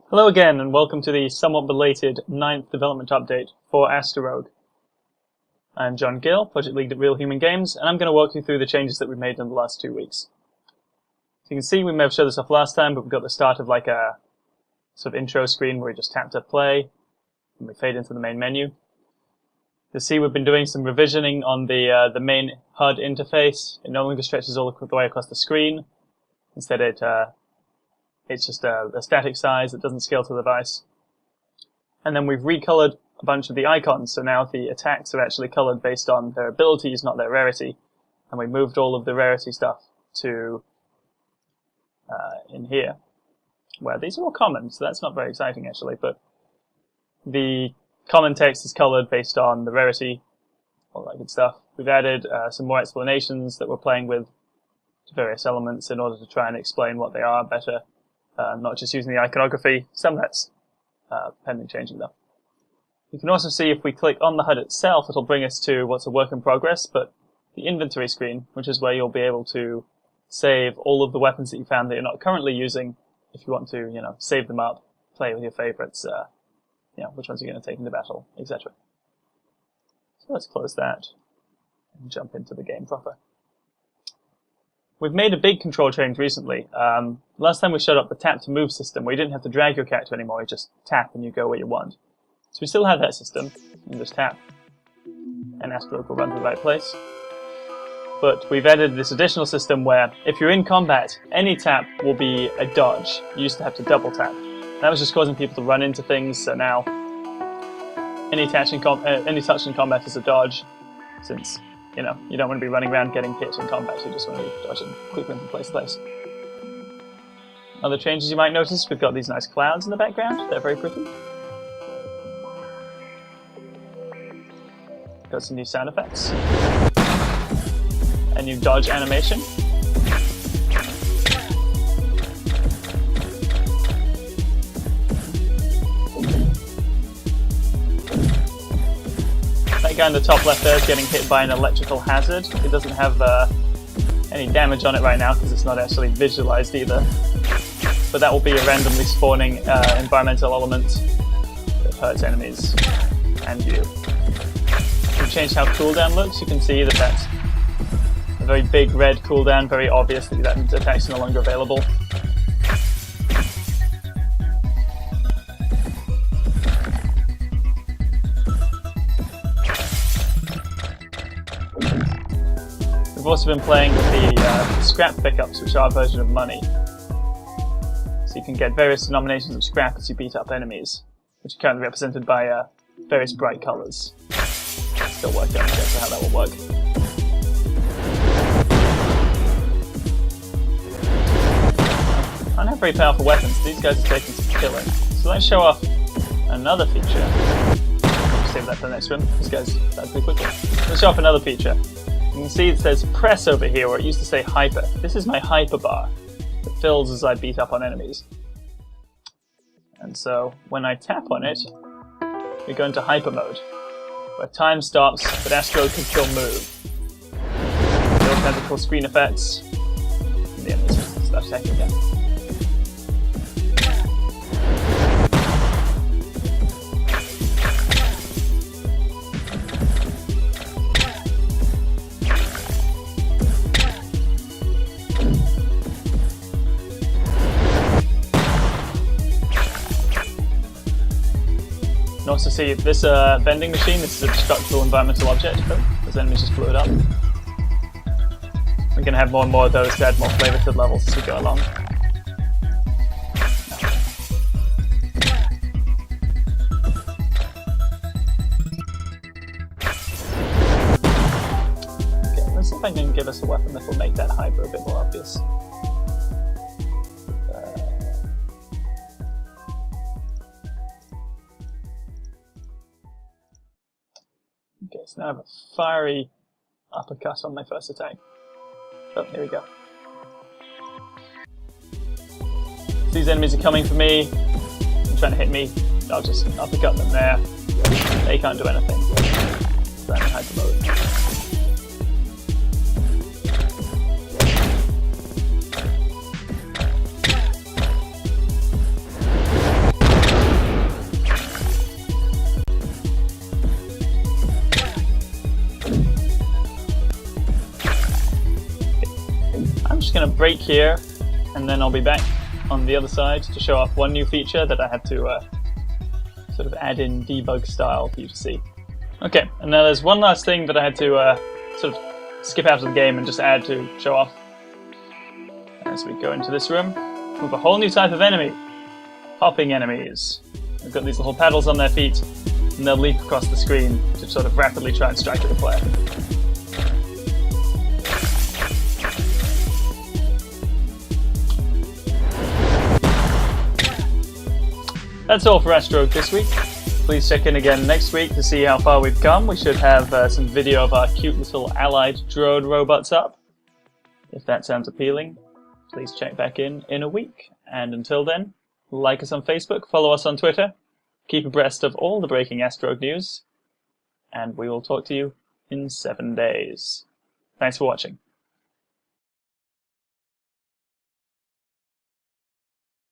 Hello again, and welcome to the somewhat belated 9th development update for Asterogue. I'm John Gill, Project Lead at Real Human Games, and I'm going to walk you through the changes that we've made in the last 2 weeks. So you can see we may have showed this off last time, but we've got the start of like a sort of intro screen where we just tap to play, and we fade into the main menu. You'll see we've been doing some revisioning on the main HUD interface. It no longer stretches all the way across the screen. Instead it's just a static size that doesn't scale to the device. And then we've recolored a bunch of the icons, so now the attacks are actually colored based on their abilities, not their rarity. And we moved all of the rarity stuff to in here, where these are all common, so that's not very exciting actually, but the common text is colored based on the rarity, all that good stuff. We've added some more explanations that we're playing with to various elements in order to try and explain what they are better. Not just using the iconography. Some of that's pending changing though. You can also see if we click on the HUD itself, it'll bring us to what's a work in progress, but the inventory screen, which is where you'll be able to save all of the weapons that you found that you're not currently using, if you want to, save them up, play with your favorites, which ones you're going to take into battle, etc. So let's close that and jump into the game proper. We've made a big control change recently. Last time we showed up the tap to move system where you didn't have to drag your character anymore, you just tap and you go where you want. So we still have that system. You can just tap and Asterogue will run to the right place. But we've added this additional system where if you're in combat, any tap will be a dodge. You used to have to double tap. That was just causing people to run into things, so now any touch in combat is a dodge, since you don't want to be running around getting hit in combat, you just want to be dodging quickly from place to place. Other changes you might notice, we've got these nice clouds in the background, they're very pretty. Got some new sound effects. A new dodge animation. That guy in the top left there is getting hit by an electrical hazard. It doesn't have any damage on it right now because it's not actually visualized either. But that will be a randomly spawning environmental element that hurts enemies and you. We've changed how cooldown looks. You can see that that's a very big red cooldown, very obvious that that attack's no longer available. We've also been playing with the scrap pickups, which are a version of money. So you can get various denominations of scrap as you beat up enemies, which are currently represented by various bright colours. Still working on exactly how that will work. I don't have very powerful weapons, these guys are taking some killing. So let's show off another feature. Save that for the next one, these guys die pretty quickly. Let's show off another feature. You can see it says press over here, where it used to say hyper. This is my hyper bar that fills as I beat up on enemies. And so when I tap on it, we go into hyper mode, where time stops, but Asterogue can still move. There are kinds of cool screen effects, and the enemies start attacking again. You can also see this vending machine. This is a destructible environmental object, but those enemies just blew it up. We're going to have more and more of those to add more flavour to the levels as we go along. Okay, let's see if I can give us a weapon that will make that hyper a bit more obvious. Okay, so now I have a fiery uppercut on my first attack. Oh, here we go. If these enemies are coming for me, and trying to hit me, I'll just uppercut them there. They can't do anything. So I'm in hyper mode. break here, and then I'll be back on the other side to show off one new feature that I had to sort of add in debug style for you to see. Okay, and now there's one last thing that I had to sort of skip out of the game and just add to show off. As we go into this room, we have a whole new type of enemy. Hopping enemies. They've got these little paddles on their feet, and they'll leap across the screen to sort of rapidly try and strike at the player. That's all for Asterogue this week. Please check in again next week to see how far we've come. We should have some video of our cute little allied drone robots up. If that sounds appealing, please check back in a week. And until then, like us on Facebook, follow us on Twitter, keep abreast of all the breaking Asterogue news, and we will talk to you in 7 days. Thanks for watching.